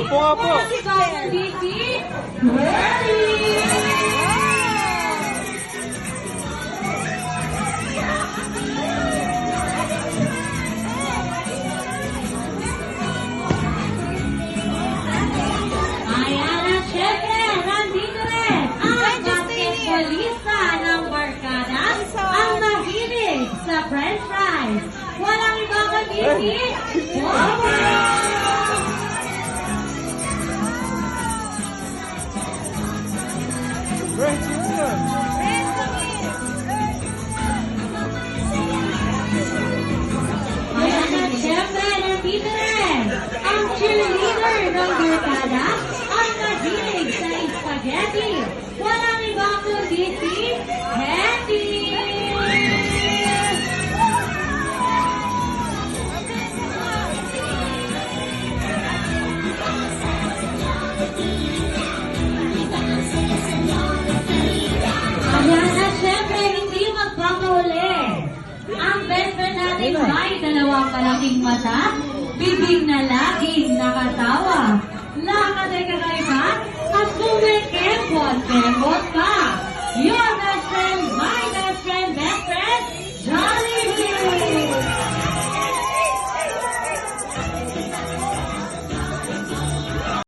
Opo nga po. Vicky, ready! Ayan at syempre, nandito rin ang basketballista ng Barkada, ang mahilig sa french fries. Walang iba kundi Right, yun. Ayan at syempre, nandito rin ang cheerleader ng Barkada, ang mahilig sa spaghetti. Walang iba kundi si Hetty! Ayan at syempre, hindi magpapahuli. Ang best friend natin may dalawang malaking mata, bibig na laging